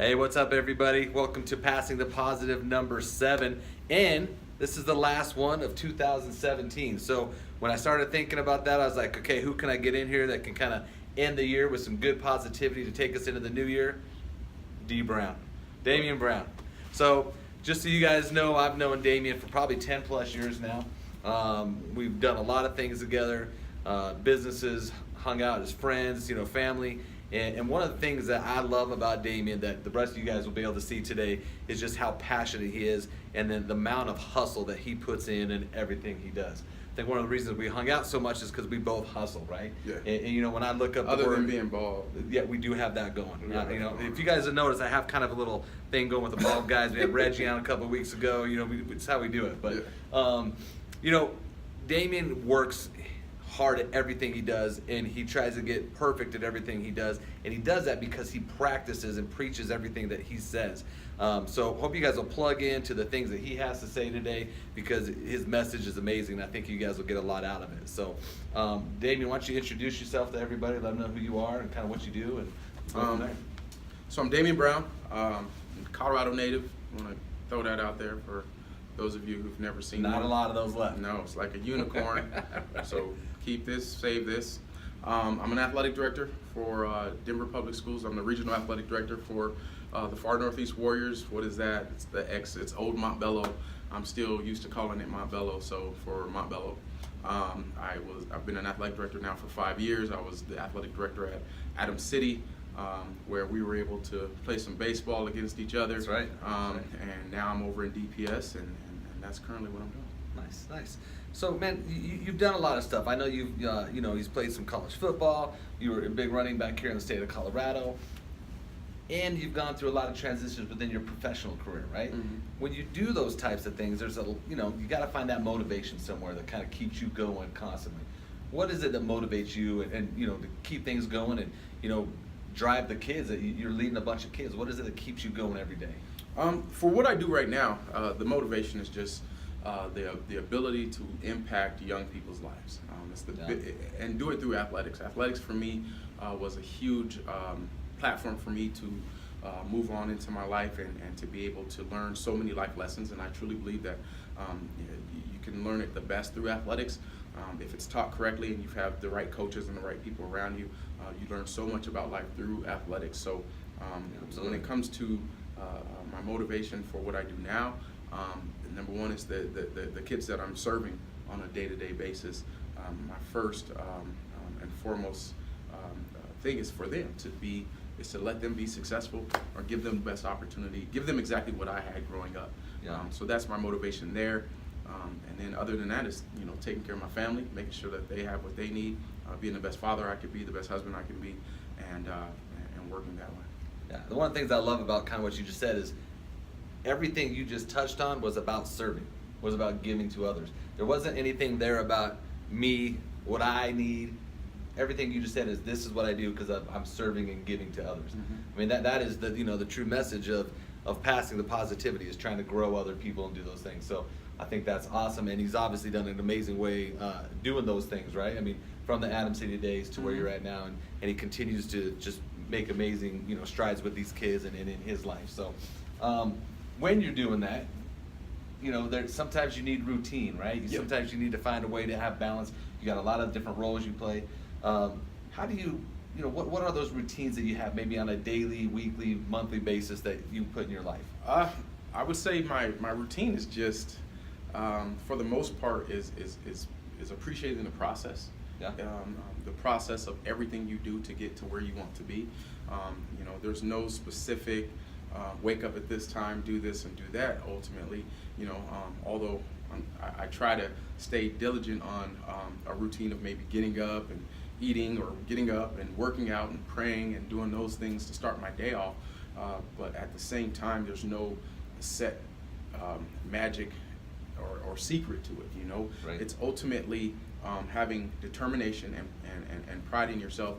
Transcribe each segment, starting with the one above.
Hey, what's up, everybody? Welcome to Passing the Positive number 7. And this is the last one of 2017. So when I started thinking about that, I was like, okay, who can I get in here that can kind of end the year with some good positivity to take us into the new year? Damian Brown. So just so you guys know, I've known Damian for probably 10 plus years now. We've done a lot of things together, businesses, hung out as friends, family. And one of the things that I love about Damian that the rest of you guys will be able to see today is just how passionate he is and then the amount of hustle that he puts in everything he does. I think one of the reasons we hung out so much is because we both hustle, right? Yeah. And when I look up Other the word, than being bald. Yeah, we do have that going. Yeah. If you guys have noticed, I have kind of a little thing going with the bald guys. We had Reggie on a couple of weeks ago. It's how we do it. But, Damian works hard at everything he does, and he tries to get perfect at everything he does, and he does that because he practices and preaches everything that he says. So hope you guys will plug into the things that he has to say today, because his message is amazing, and I think you guys will get a lot out of it. So Damian, why don't you introduce yourself to everybody, let them know who you are and kind of what you do, and go from there. So I'm Damian Brown, Colorado native. I want to throw that out there for those of you who've never seen Not one. a lot of those left. No, it's like a unicorn. So keep this, save this. I'm an athletic director for Denver Public Schools. I'm the regional athletic director for the Far Northeast Warriors. What is that? It's old Montbello. I'm still used to calling it Montbello, so for Montbello. I've been an athletic director now for 5 years. I was the athletic director at Adams City, where we were able to play some baseball against each other. That's right. And now I'm over in DPS, and that's currently what I'm doing. Nice. So, man, you've done a lot of stuff. I know he's played some college football. You were a big running back here in the state of Colorado, and you've gone through a lot of transitions within your professional career, right? Mm-hmm. When you do those types of things, there's you got to find that motivation somewhere that kind of keeps you going constantly. What is it that motivates you, and to keep things going, and drive the kids? You're leading a bunch of kids. What is it that keeps you going every day? For what I do right now, the motivation is just the ability to impact young people's lives. And do it through athletics. Athletics for me was a huge platform for me to move on into my life and to be able to learn so many life lessons. And I truly believe that you can learn it the best through athletics. If it's taught correctly and you have the right coaches and the right people around you, you learn so much about life through athletics. So when it comes to my motivation for what I do now, number one is the kids that I'm serving on a day-to-day basis. My first and foremost thing is for them to let them be successful, or give them the best opportunity, give them exactly what I had growing up. So that's my motivation there. And then other than that is taking care of my family, making sure that they have what they need, being the best father I could be, the best husband I can be, and working that way. Yeah, one of the things I love about kind of what you just said is everything you just touched on was about serving, was about giving to others. There wasn't anything there about me, what I need. Everything you just said is, this is what I do because I'm serving and giving to others. Mm-hmm. I mean, that is the true message of passing the positivity, is trying to grow other people and do those things. So I think that's awesome, and he's obviously done an amazing way doing those things, right? I mean, from the Adams City days to where you're at now, and he continues to just make amazing strides with these kids and in his life. So when you're doing that, sometimes you need routine, right? Yep. Sometimes you need to find a way to have balance. You got a lot of different roles you play. How do you, what are those routines that you have maybe on a daily, weekly, monthly basis that you put in your life? I would say my routine is just, for the most part, is appreciating the process. Yeah. The process of everything you do to get to where you want to be. There's no specific wake up at this time, do this and do that. Ultimately, although I try to stay diligent on a routine of maybe getting up and eating, or getting up and working out and praying and doing those things to start my day off. But at the same time, there's no set magic or secret to it. Right. It's ultimately having determination and pride in yourself,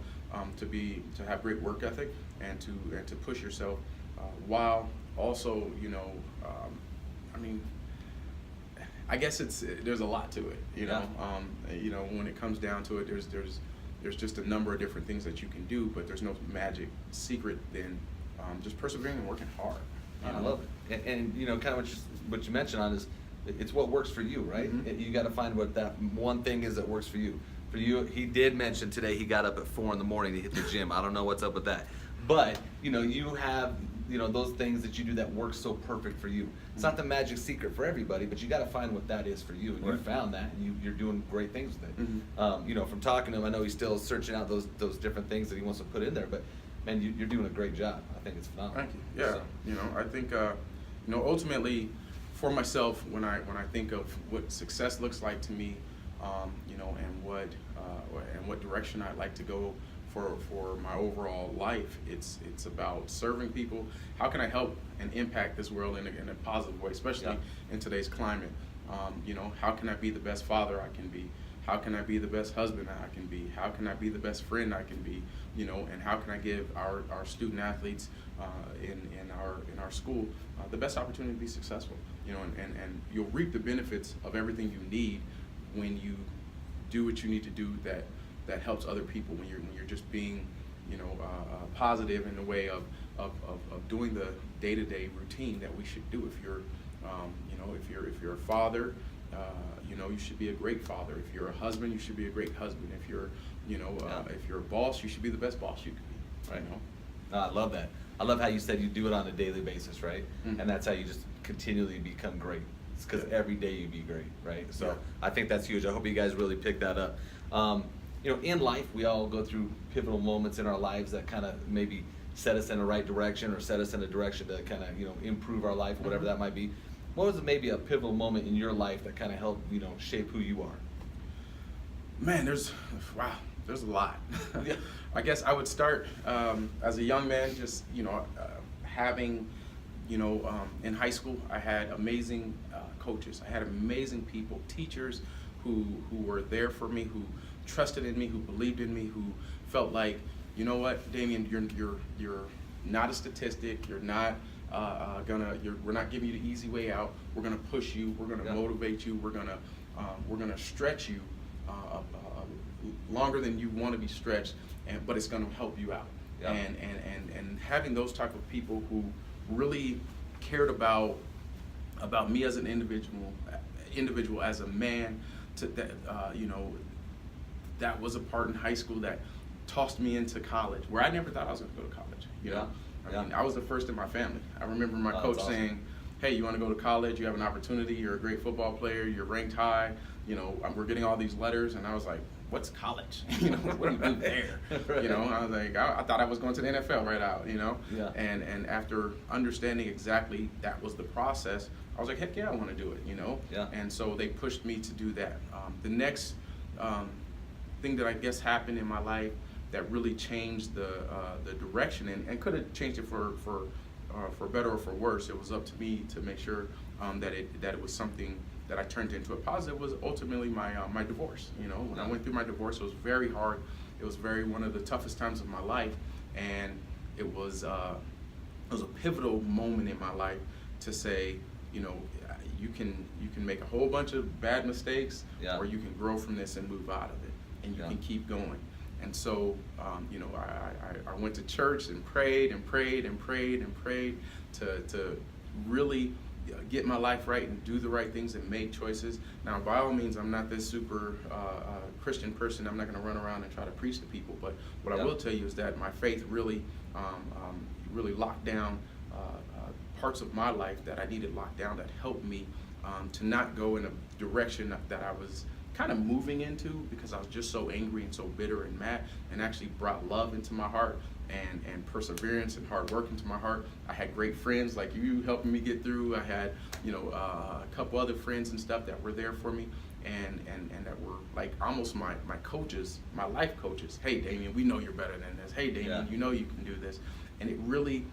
to have great work ethic and to push yourself, while also I guess there's a lot to it. When it comes down to it, there's just a number of different things that you can do, but there's no magic secret then just persevering and working hard. I love it. And you know, kind of what you mentioned on is, it's what works for you, right? Mm-hmm. You got to find what that one thing is that works for you. For you, he did mention today he got up at 4 in the morning to hit the gym. I don't know what's up with that, but you know, you have, you know, those things that you do that work so perfect for you. It's not the magic secret for everybody, but you got to find what that is for you, and you found that, and you're doing great things with it. Mm-hmm. You know, from talking to him, I know he's still searching out those different things that he wants to put in there, but man, you're doing a great job. I think it's phenomenal. Thank you. Yeah, So, you know, I think you know, ultimately, for myself, when I think of what success looks like to me, you know, and what direction I'd like to go for my overall life, it's about serving people. How can I help and impact this world in a positive way, especially in today's climate? You know, how can I be the best father I can be? How can I be the best husband I can be? How can I be the best friend I can be? You know, and how can I give our student athletes in our school the best opportunity to be successful? You know, and you'll reap the benefits of everything you need when you do what you need to do that helps other people. When you're just being, you know, positive in the way of doing the day-to-day routine that we should do. If you're, you know, if you're a father, you know, you should be a great father. If you're a husband, you should be a great husband. If you're, you know, if you're a boss, you should be the best boss you can be. Right. You know? No, I love that. I love how you said you do it on a daily basis, right? Mm-hmm. And that's how you just continually become great. It's because every day you be great, right? So Yeah. I think that's huge. I hope you guys really pick that up. You know, in life, we all go through pivotal moments in our lives that kind of maybe set us in the right direction, or set us in a direction to kind of, you know, improve our life, whatever that might be. What was maybe a pivotal moment in your life that kind of helped, you know, shape who you are? Man, there's a lot. Yeah. I guess I would start as a young man, just, you know, having, you know, in high school, I had amazing coaches. I had amazing people, teachers who were there for me, who trusted in me, who believed in me, who felt like, you know what, Damian, you're not a statistic. You're not we're not giving you the easy way out. We're gonna push you. We're gonna motivate you. We're gonna stretch you longer than you want to be stretched, but it's gonna help you out. Yeah. And having those type of people who really cared about me as an individual as a man, you know, that was a part in high school that tossed me into college, where I never thought I was going to go to college. You know, I mean, I was the first in my family. I remember my coach saying, "Hey, you want to go to college? You have an opportunity. You're a great football player. You're ranked high. You know, we're getting all these letters." And I was like, "What's college? You know, what do you do there?" Right. You know, I was like, I thought I was going to the NFL right out. You know, Yeah. And after understanding exactly that was the process, I was like, "Heck yeah, I want to do it." You know, Yeah. And so they pushed me to do that. The next thing that I guess happened in my life that really changed the direction, and could have changed it for better or for worse. It was up to me to make sure that it was something that I turned into a positive. Was ultimately my divorce. You know, when I went through my divorce, it was very hard. It was one of the toughest times of my life, and it was a pivotal moment in my life to say, you know, you can make a whole bunch of bad mistakes, or you can grow from this and move out of it, and you can keep going. And so, you know, I went to church and prayed and prayed and prayed and prayed to really get my life right and do the right things and make choices. Now, by all means, I'm not this super Christian person. I'm not going to run around and try to preach to people. But what I will tell you is that my faith really, really locked down parts of my life that I needed locked down, that helped me to not go in a direction that I was kind of moving into, because I was just so angry and so bitter and mad, and actually brought love into my heart and perseverance and hard work into my heart. I had great friends like you helping me get through. I had, you know, a couple other friends and stuff that were there for me, and that were like almost my coaches, my life coaches. Hey, Damian, we know you're better than this. Hey, Damian, you know you can do this. And it really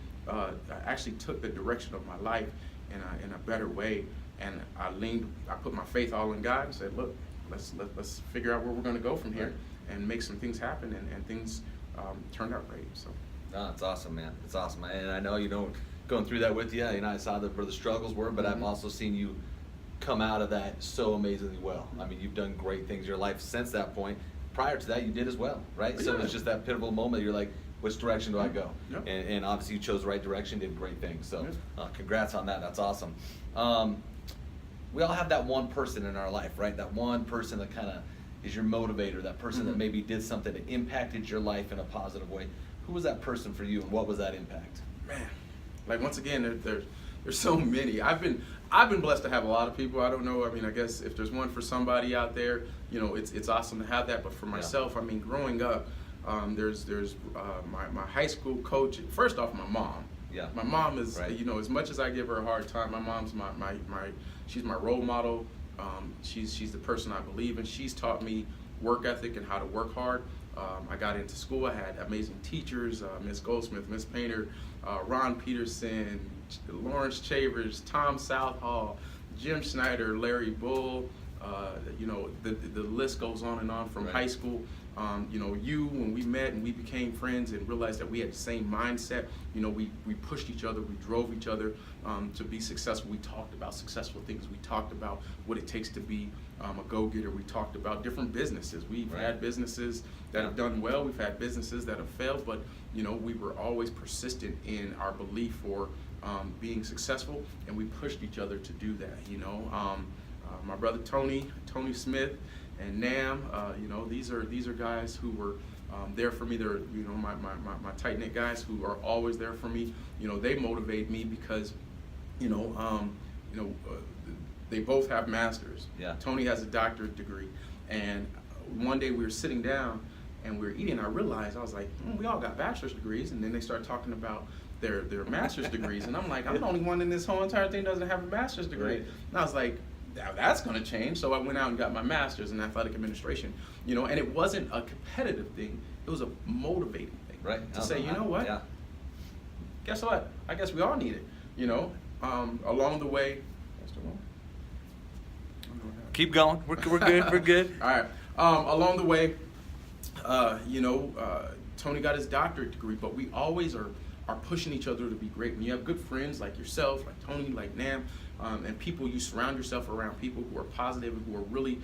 actually took the direction of my life in a better way. And I put my faith all in God and said, look, let's figure out where we're going to go from here and make some things happen, and things turned out great. So. No, it's awesome, man. It's awesome, and I know, you know, going through that with you, you know, I saw where the struggles were, but I've also seen you come out of that so amazingly well. I mean, you've done great things in your life since that point. Prior to that, you did as well, right? So it's just that pivotal moment. You're like, which direction do I go? Yep. And obviously you chose the right direction, did great things. So congrats on that. That's awesome. We all have that one person in our life, right? That one person that kind of is your motivator, that person that maybe did something that impacted your life in a positive way. Who was that person for you, and what was that impact? Man, like once again, there's so many. I've been blessed to have a lot of people. I don't know. I mean, I guess if there's one for somebody out there, you know, it's awesome to have that. But for myself, I mean, growing up, there's my high school coach. First off, my mom. Yeah. My mom is, you know, as much as I give her a hard time, my mom's she's my role model. She's the person I believe in. She's taught me work ethic and how to work hard. I got into school. I had amazing teachers, Miss Goldsmith, Miss Painter, Ron Peterson, Lawrence Chavers, Tom Southall, Jim Schneider, Larry Bull. You know, the list goes on and on from high school. You know, when we met and we became friends and realized that we had the same mindset, you know, we pushed each other, we drove each other to be successful. We talked about successful things. We talked about what it takes to be a go-getter. We talked about different businesses. We've had businesses that have done well. We've had businesses that have failed, but, you know, we were always persistent in our belief for being successful, and we pushed each other to do that, you know. My brother Tony Smith, and Nam, you know, these are guys who were there for me. They're, you know, my tight knit guys who are always there for me. You know, they motivate me because, you know, they both have masters. Yeah. Tony has a doctorate degree, and one day we were sitting down and we were eating. And I realized, I was like, we all got bachelor's degrees, and then they started talking about their master's degrees, and I'm like, I'm the only one in this whole entire thing that doesn't have a master's degree. Right. And I was like, that's going to change. So I went out and got my master's in athletic administration, you know, and it wasn't a competitive thing. It was a motivating thing. Right. To say, you know what? Yeah. Guess what? I guess we all need it, you know. Along the way. Keep going. We're good. We're good. All right. Along the way, you know, Tony got his doctorate degree, but we always are pushing each other to be great. When you have good friends like yourself, like Tony, like Nam, and people, you surround yourself around people who are positive and who are really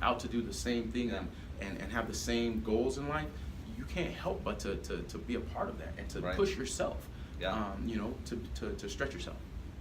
out to do the same thing and have the same goals in life, you can't help but to be a part of that and to push yourself, you know, to stretch yourself.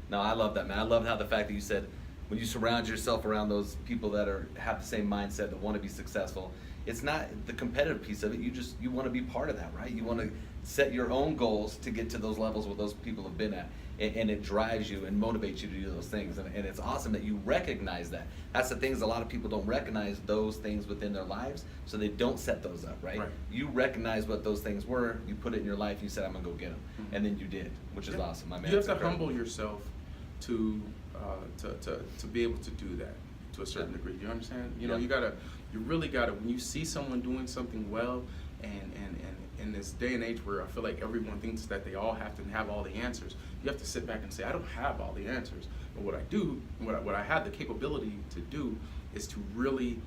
No, I love that, man. I love how the fact that you said when you surround yourself around those people that have the same mindset, that want to be successful, it's not the competitive piece of it. You want to be part of that, right? You want to set your own goals to get to those levels where those people have been at, and it drives you and motivates you to do those things. And it's awesome that you recognize that. That's the things, a lot of people don't recognize those things within their lives, so they don't set those up, right? You recognize what those things were, you put it in your life, you said, I'm gonna go get them, and then you did, which is awesome. I mean, you have to humble yourself to be able to do that to a certain degree. Do you understand? You know, you really gotta, when you see someone doing something well, and in this day and age where I feel like everyone thinks that they all have to have all the answers, you have to sit back and say, I don't have all the answers, but what I do, what I have the capability to do is to really,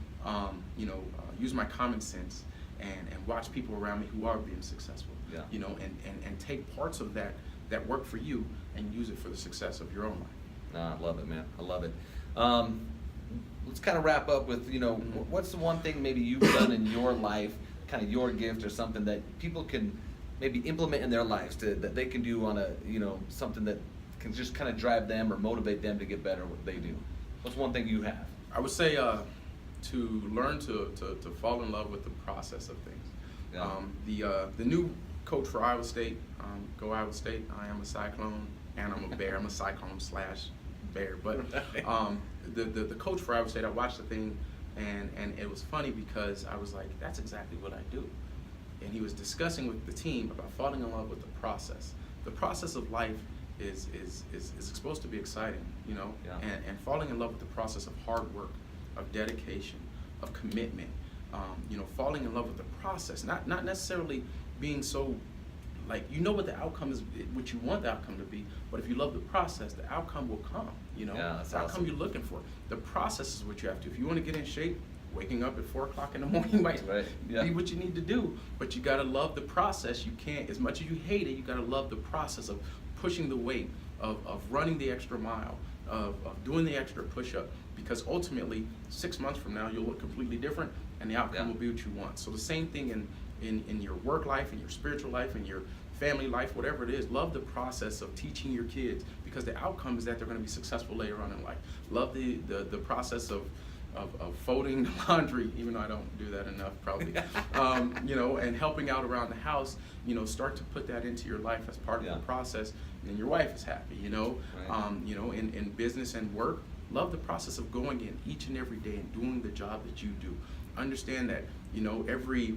you know, use my common sense and watch people around me who are being successful, you know, and take parts of that work for you and use it for the success of your own life. No, I love it, man. I love it. Let's kind of wrap up with, you know, what's the one thing maybe you've done in your life, kind of your gift or something that people can maybe implement in their lives that they can do on a, you know, something that can just kind of drive them or motivate them to get better at what they do? What's one thing you have? I would say to learn to fall in love with the process of things. The new coach for Iowa State, go Iowa State. I am a Cyclone and I'm a Bear. I'm a Cyclone / Bear. But the coach for Iowa State, I watched the thing, and it was funny because I was like, that's exactly what I do. And he was discussing with the team about falling in love with the process. The process of life is supposed to be exciting, you know, and falling in love with the process of hard work, of dedication, of commitment, you know, falling in love with the process, not necessarily being so, like, you know what the outcome is, what you want the outcome to be, but if you love the process, the outcome will come, you know, the outcome you're looking for. The process is what you have to. If you want to get in shape, waking up at 4 o'clock in the morning might be what you need to do, but you got to love the process. You can't, as much as you hate it, you got to love the process of pushing the weight, of running the extra mile, of doing the extra push-up, because ultimately 6 months from now you'll look completely different and the outcome will be what you want. So the same thing in your work life, in your spiritual life, in your family life, whatever it is. Love the process of teaching your kids, because the outcome is that they're going to be successful later on in life. Love the process of folding laundry, even though I don't do that enough probably, you know, and helping out around the house. You know, start to put that into your life as part of the process, and then your wife is happy, you know. Right. You know, in business and work, love the process of going in each and every day and doing the job that you do. Understand that, you know, every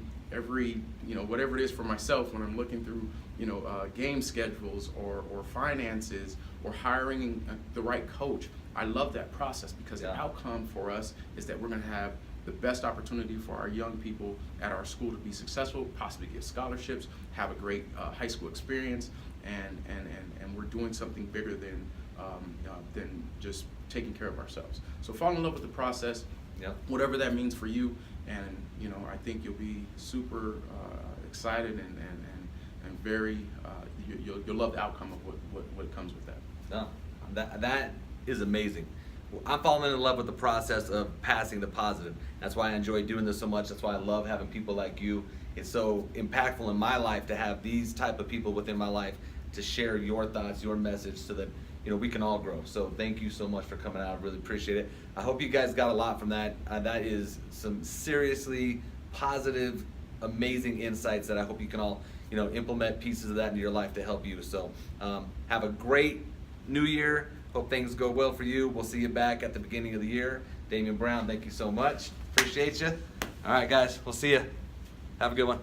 you know, whatever it is for myself, when I'm looking through, you know, game schedules or finances or hiring the right coach, I love that process, because the outcome for us is that we're going to have the best opportunity for our young people at our school to be successful, possibly get scholarships, have a great high school experience, and we're doing something bigger than just taking care of ourselves. So fall in love with the process, whatever that means for you, and you know, I think you'll be super excited and very you'll love the outcome of what comes with that. No, that is amazing. I'm falling in love with the process of passing the positive. That's why I enjoy doing this so much. That's why I love having people like you. It's so impactful in my life to have these type of people within my life to share your thoughts, your message, so that, you know, we can all grow. So thank you so much for coming out. I really appreciate it. I hope you guys got a lot from that. That is some seriously positive, amazing insights that I hope you can all, you know, implement pieces of that into your life to help you. So have a great new year. Hope things go well for you. We'll see you back at the beginning of the year. Damian Brown, thank you so much. Appreciate you. All right, guys, we'll see you. Have a good one.